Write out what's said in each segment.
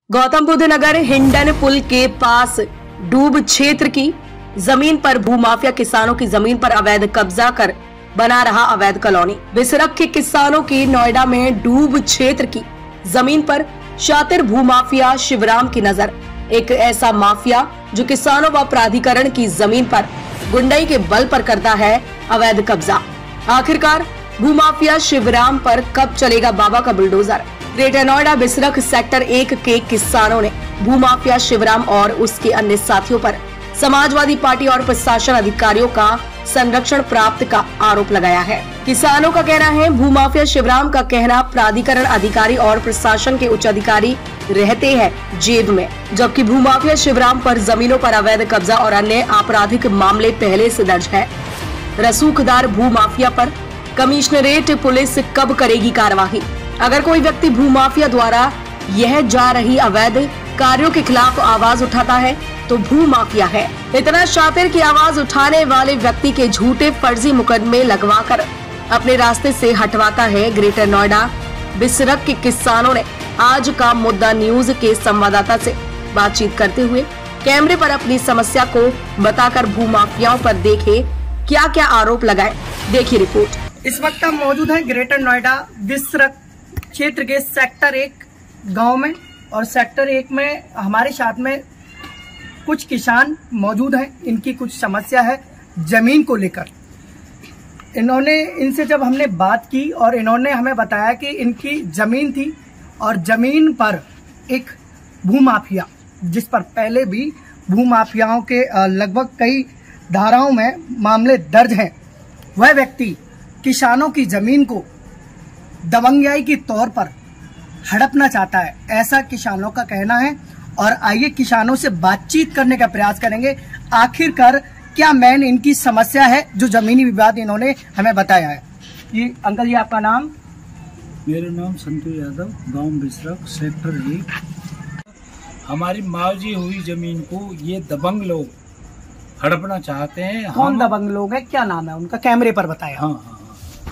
गौतम बुद्ध नगर हिंडन पुल के पास डूब क्षेत्र की जमीन पर भूमाफिया किसानों की जमीन पर अवैध कब्जा कर बना रहा अवैध कॉलोनी। बिसरख के किसानों की नोएडा में डूब क्षेत्र की जमीन पर शातिर भूमाफिया शिवराम की नजर। एक ऐसा माफिया जो किसानों व प्राधिकरण की जमीन पर गुंडाई के बल पर करता है अवैध कब्जा। आखिरकार भूमाफिया शिवराम पर कब चलेगा बाबा का bulldozer. Greater Noida Bisrakh sector 1 के किसानों ने भूमाफिया शिवराम और उसके अन्य साथियों पर समाजवादी पार्टी और प्रशासन अधिकारियों का संरक्षण प्राप्त का आरोप लगाया है। किसानों का कहना है भूमाफिया शिवराम का कहना प्राधिकरण अधिकारी और प्रशासन के उच्च अधिकारी रहते हैं जेब में, जबकि भूमाफिया शिवराम पर जमीनों पर अवैध कब्जा और अन्य आपराधिक मामले पहले से दर्ज है। रसूखदार भूमाफिया पर कमिश्नरेट पुलिस कब करेगी कार्रवाई। अगर कोई व्यक्ति भूमाफिया द्वारा यह जा रही अवैध कार्यों के खिलाफ आवाज उठाता है तो भूमाफिया है। इतना शातिर की आवाज उठाने वाले व्यक्ति के झूठे फर्जी मुकदमे लगवाकर अपने रास्ते से हटवाता है। ग्रेटर नोएडा बिसरख के किसानों ने आज का मुद्दा न्यूज के संवाददाता से बातचीत करते हुए कैमरे पर अपनी समस्या को बताकर भूमाफियाओं पर देखे क्या क्या आरोप लगाए। देखिए रिपोर्ट। इस वक्त हम मौजूद हैं ग्रेटर नोएडा बिसरख क्षेत्र के सेक्टर 1 गांव में, और सेक्टर 1 में हमारे साथ में कुछ किसान मौजूद हैं। इनकी कुछ समस्या है जमीन को लेकर। इनसे जब हमने बात की और इन्होंने हमें बताया कि इनकी जमीन थी और जमीन पर एक भूमाफिया, जिस पर पहले भी भूमाफियाओं के लगभग कई धाराओं में मामले दर्ज हैं, वह व्यक्ति किसानों की जमीन को दबंगियाई के तौर पर हड़पना चाहता है, ऐसा किसानों का कहना है। और आइए किसानों से बातचीत करने का प्रयास करेंगे, आखिरकार क्या मेन इनकी समस्या है जो जमीनी विवाद इन्होंने हमें बताया है। ये अंकल जी, आपका नाम? मेरा नाम संतू यादव, गांव बिसरख सेक्टर 1। हमारी मुआवजे हुई जमीन को ये दबंग लोग हड़पना चाहते हैं। कौन दबंग लोग है, क्या नाम है उनका, कैमरे पर बताया? हाँ,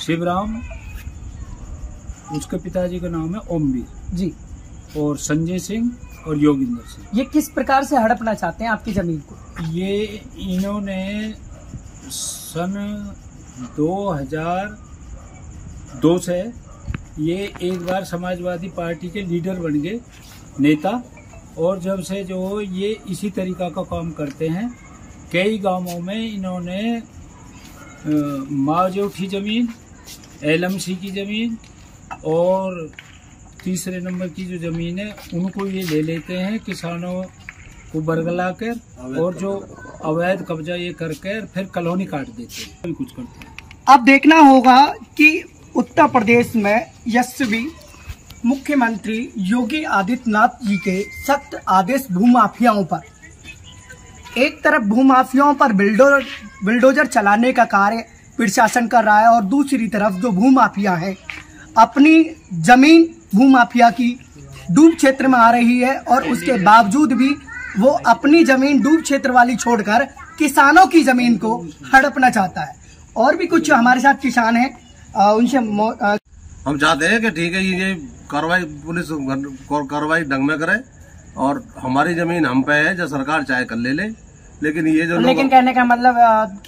शिवराम, उसके पिताजी का नाम है ओमवीर जी, और संजय सिंह और योगिंदर सिंह। ये किस प्रकार से हड़पना चाहते हैं आपकी जमीन को? ये इन्होंने सन 2002 से ये एक बार समाजवादी पार्टी के लीडर बन गए, नेता, और जब से जो ये इसी तरीका का काम करते हैं। कई गांवों में इन्होंने मुआवजे उठी जमीन, LMC की जमीन और तीसरे नंबर की जो जमीन है उनको ये ले लेते हैं, किसानों को बरगला कर, और जो अवैध कब्जा ये करके फिर कॉलोनी काट देते हैं, कुछ करते हैं। अब देखना होगा कि उत्तर प्रदेश में यशस्वी मुख्यमंत्री योगी आदित्यनाथ जी के सख्त आदेश भूमाफियाओं पर, एक तरफ भूमाफियाओं पर बिल्डोजर चलाने का कार्य प्रशासन कर रहा है, और दूसरी तरफ जो भूमाफिया है अपनी जमीन भूमाफिया की डूब क्षेत्र में आ रही है, और उसके बावजूद भी वो अपनी जमीन डूब क्षेत्र वाली छोड़कर किसानों की जमीन को हड़पना चाहता है। और भी कुछ हमारे साथ किसान हैं, उनसे हम चाहते हैं कि ठीक है, ये कार्रवाई पुलिस कार्रवाई ढंग में करे, और हमारी जमीन हम पे है, जो सरकार चाहे कर ले, लेकिन ये जो लेकिन कहने का मतलब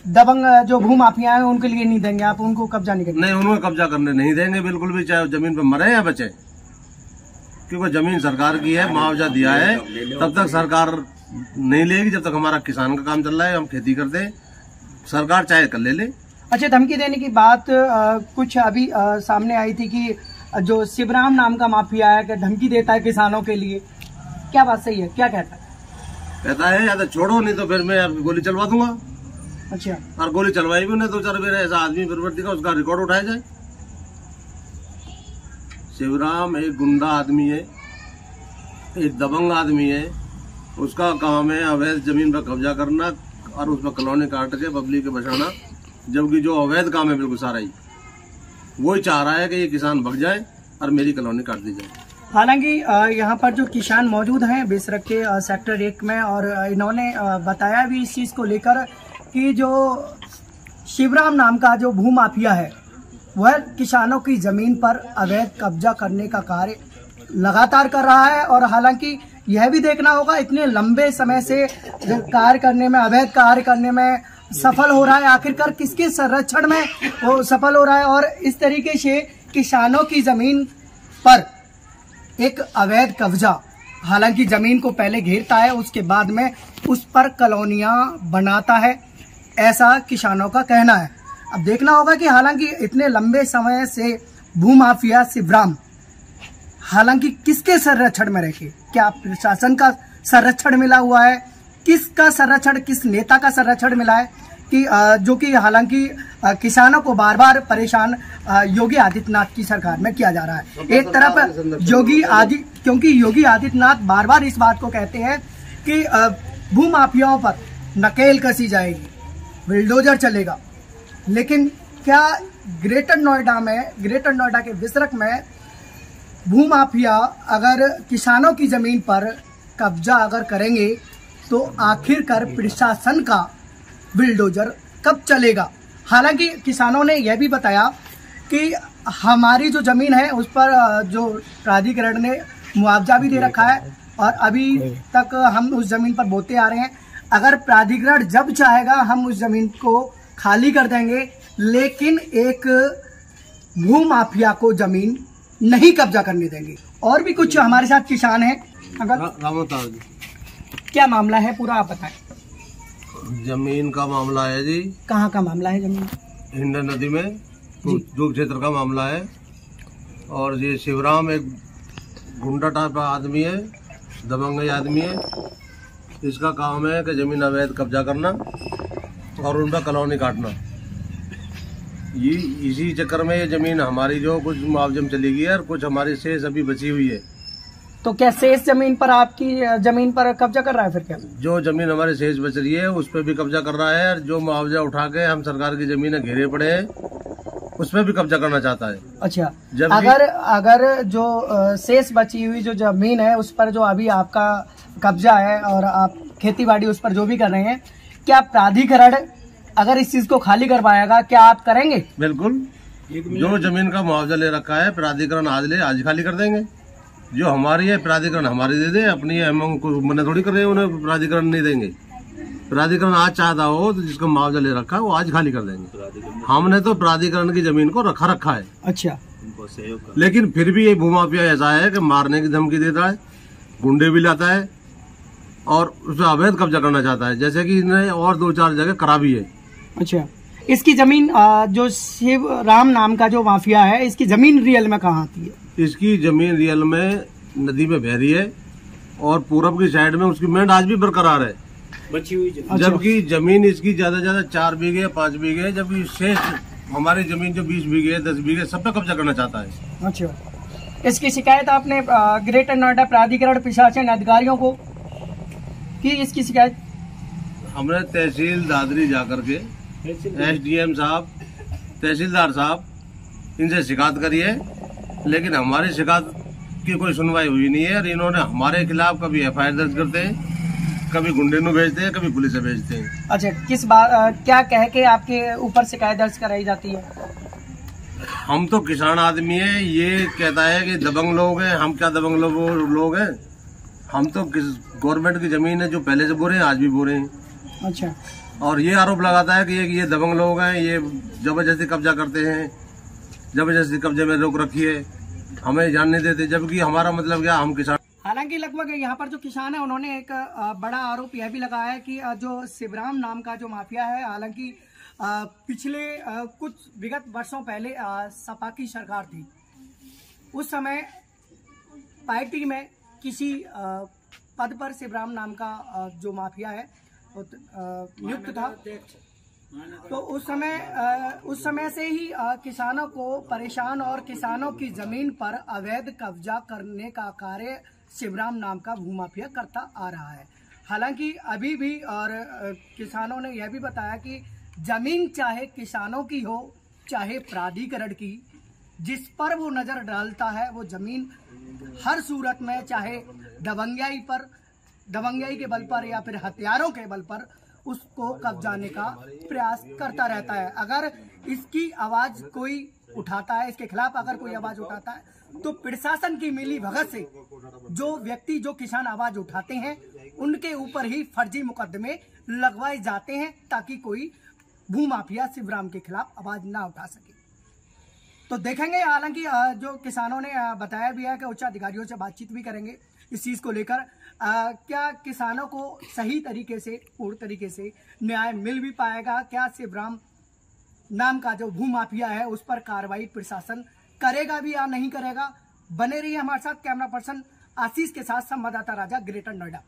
दबंग जो भूमाफिया है उनके लिए नहीं देंगे आप, उनको कब्जा नहीं करेंगे? नहीं, उनको कब्जा करने नहीं देंगे बिल्कुल भी, चाहे जमीन पे मरे या बचे, क्योंकि जमीन सरकार की है, मुआवजा दिया है, तब तक सरकार नहीं लेगी जब तक हमारा किसान का काम चल रहा है, हम खेती करते हैं, सरकार चाहे कर ले। अच्छा, धमकी देने की बात कुछ अभी सामने आई थी कि जो शिवराम नाम का माफिया है धमकी देता है किसानों के लिए, क्या बात सही है? क्या कहता है? कहता है या तो छोड़ो, नहीं तो फिर मैं आपकी गोली चलवा दूंगा। अच्छा, और गोली चलवाई भी नहीं तो चल मेरा ऐसा आदमी प्रवृत्ति का उसका रिकॉर्ड उठाया जाए। शिवराम एक गुंडा आदमी है, एक दबंग आदमी है, उसका काम है अवैध जमीन पर कब्जा करना और उस पर कॉलोनी काट के पब्लिक के बचाना, जबकि जो अवैध काम है बिल्कुल सारा ही वही चाह रहा है कि ये किसान भग जाए और मेरी कॉलोनी काट दी जाए। हालांकि यहाँ पर जो किसान मौजूद हैं बिसरख के सेक्टर 1 में, और इन्होंने बताया भी इस चीज़ को लेकर कि जो शिवराम नाम का जो भूमाफिया है वह किसानों की जमीन पर अवैध कब्जा करने का कार्य लगातार कर रहा है। और हालांकि यह भी देखना होगा इतने लंबे समय से कार्य करने में, अवैध कार्य करने में सफल हो रहा है, आखिरकार किसके संरक्षण में वो सफल हो रहा है। और इस तरीके से किसानों की जमीन पर एक अवैध कब्जा, हालांकि जमीन को पहले घेरता है, उसके बाद में उस पर कॉलोनियां बनाता है, ऐसा किसानों का कहना है। अब देखना होगा कि हालांकि इतने लंबे समय से भूमाफिया शिवराम हालांकि किसके संरक्षण में रहे, क्या प्रशासन का संरक्षण मिला हुआ है, किसका संरक्षण, किस नेता का संरक्षण मिला है कि जो कि हालांकि किसानों को बार बार परेशान योगी आदित्यनाथ की सरकार में किया जा रहा है। एक तरफ क्योंकि योगी आदित्यनाथ बार बार इस बात को कहते हैं कि भूमाफियाओं पर नकेल कसी जाएगी, बुलडोजर चलेगा, लेकिन क्या ग्रेटर नोएडा के विसरक में भूमाफिया अगर किसानों की जमीन पर कब्जा अगर करेंगे तो आखिरकार प्रशासन का बुलडोजर कब चलेगा। हालांकि किसानों ने यह भी बताया कि हमारी जो जमीन है उस पर जो प्राधिकरण ने मुआवजा भी दे रखा है और अभी तक हम उस जमीन पर बोते आ रहे हैं। अगर प्राधिकरण जब चाहेगा हम उस जमीन को खाली कर देंगे, लेकिन एक भूमाफिया को जमीन नहीं कब्जा करने देंगे। और भी कुछ हमारे साथ किसान हैं, अगर क्या मामला है पूरा आप बताएं। जमीन का मामला है जी। कहाँ का मामला है जमीन? हिंडन नदी में जो क्षेत्र का मामला है। और ये शिवराम एक गुंडा टाइप आदमी है, दबंग आदमी है। इसका काम है कि जमीन अवैध कब्जा करना और उनका कॉलोनी काटना। ये इसी चक्कर में ये जमीन हमारी जो कुछ मुआवजे में चली गई है और कुछ हमारी शेष अभी बची हुई है। तो क्या शेष जमीन पर, आपकी जमीन पर कब्जा कर रहा है? फिर क्या जो जमीन हमारी शेष बच रही है उस पर भी कब्जा कर रहा है, और जो मुआवजा उठा के हम सरकार की जमीनें घेरे पड़े हैं उस पर भी कब्जा करना चाहता है। अच्छा, अगर जो शेष बची हुई जो जमीन है उस पर जो अभी आपका कब्जा है और आप खेती बाड़ी उस पर जो भी कर रहे हैं, क्या प्राधिकरण अगर इस चीज को खाली करवाएगा क्या आप करेंगे? बिल्कुल, जो जमीन का मुआवजा ले रखा है प्राधिकरण आज खाली कर देंगे। जो हमारी है प्राधिकरण हमारी दे दे, अपनी है हम उनको मना थोड़ी कर रहे हैं, उन्हें प्राधिकरण नहीं देंगे। प्राधिकरण आज चाहता हो तो जिसका मुआवजा ले रखा है वो आज खाली कर देंगे। हमने तो प्राधिकरण की जमीन को रखा है। अच्छा, लेकिन फिर भी ये भूमाफिया ऐसा है कि मारने की धमकी देता है, गुंडे भी लाता है और उसे अवैध कब्जा करना चाहता है, जैसे कि इसने और 2-4 जगह करा भी है। अच्छा, इसकी जमीन जो शिवराम नाम का जो माफिया है, इसकी जमीन रियल में कहाँ आती है? इसकी जमीन रियल में नदी में बह रही है और पूरब की साइड में उसकी मेंढ आज भी बरकरार है, बची हुई। जबकि जमीन इसकी ज्यादा से ज्यादा 4 बीघे 5 बीघे, जबकि शेष हमारी जमीन जो 20 बीघे 10 बीघे सब पे कब्जा करना चाहता है। अच्छा, इसकी शिकायत आपने ग्रेटर नोएडा प्राधिकरण प्रशासन अधिकारियों को की? इसकी शिकायत हमने तहसील दादरी जाकर के SDM साहब, तहसीलदार साहब, इनसे शिकायत करी है, लेकिन हमारी शिकायत की कोई सुनवाई हुई नहीं है। और इन्होंने हमारे खिलाफ कभी FIR दर्ज करते हैं, कभी गुंडे ਨੂੰ भेजते हैं, कभी पुलिस से भेजते हैं। अच्छा, किस बात क्या कह के आपके ऊपर शिकायत दर्ज कराई जाती है? हम तो किसान आदमी है, ये कहता है कि दबंग लोग हैं। हम क्या दबंग लोग हैं? हम तो गवर्नमेंट की जमीन है जो पहले से बोरे हैं, आज भी बोरे हैं। अच्छा, और ये आरोप लगाता है कि ये दबंग लोग हैं, ये जबरदस्ती कब्जा करते हैं, जबरदस्ती कब्जे में रोक रखी है, हमें जान नहीं देते, जबकि हमारा मतलब क्या, हम किसान। हालांकि लगभग यहाँ पर जो किसान है उन्होंने एक बड़ा आरोप यह भी लगाया है कि जो शिवराम नाम का जो माफिया है, हालांकि पिछले कुछ विगत वर्षों पहले सपा की सरकार थी, उस समय पार्टी में किसी पद पर शिवराम नाम का जो माफिया है नियुक्त था। तो उस समय से ही किसानों को परेशान और किसानों की जमीन पर अवैध कब्जा करने का कार्य शिवराम नाम का भूमाफिया करता आ रहा है। हालांकि अभी भी और किसानों ने यह भी बताया कि जमीन चाहे किसानों की हो चाहे प्राधिकरण की, जिस पर वो नजर डालता है वो जमीन हर सूरत में, चाहे दबंगाई के बल पर या फिर हथियारों के बल पर, उसको कब्जाने का प्रयास करता रहता है। अगर इसकी आवाज कोई उठाता है, इसके खिलाफ अगर कोई आवाज उठाता है तो प्रशासन की मिली भगत से जो व्यक्ति जो किसान आवाज उठाते हैं उनके ऊपर ही फर्जी मुकदमे लगवाए जाते हैं ताकि कोई भूमाफिया शिवराम के खिलाफ आवाज ना उठा सके। तो देखेंगे, हालांकि जो किसानों ने बताया भी है कि उच्च अधिकारियों से बातचीत भी करेंगे इस चीज को लेकर, क्या किसानों को सही तरीके से पूर्ण तरीके से न्याय मिल भी पाएगा, क्या शिवराम नाम का जो भूमाफिया है उस पर कार्रवाई प्रशासन करेगा भी या नहीं करेगा। बने रहिए हमारे साथ। कैमरा पर्सन आशीष के साथ संवाददाता राजा, ग्रेटर नोएडा।